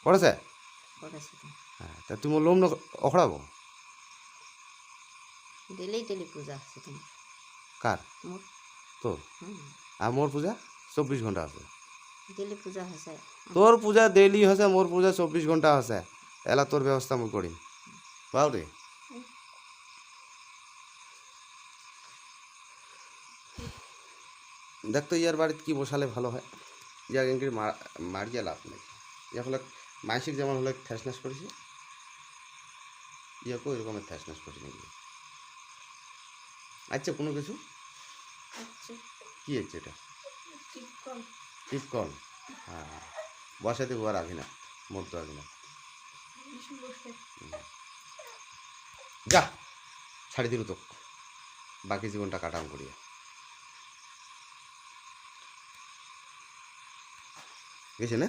করেছে? করেছে তো। হ্যাঁ, তা তুমি লোম না অখড়াবো ডেলি পূজা আছে তোমার কার মোর। তোর? হুম, আর মোর পূজা 24 ঘন্টা আছে। ডেলি পূজা হয়েছে। তোর পূজা ডেইলি হসে, মোর পূজা 24 ঘন্টা হসে। এলা তোর ব্যবস্থা আমি করিম পাও রে। দেখ তো ইয়ার বাড়িতে কি বসালে ভালো হয়। ইয়া কিন্তু মারিয়া লাভ নেই। ইয়া হলে মানসিক যেমন হলে ঠেস নাস করেছি, ইয়াকেও এরকমের ঠেস নাস করেছি নাকি। আচ্ছা কোনো কিছু কি হচ্ছে এটা? টিপকল। হ্যাঁ, বসাতে আর আগে না, মোর তো আগে না। যা ছাড়ি দিল তো, বাকি জীবনটা কাটাম করিয়া গেছে না।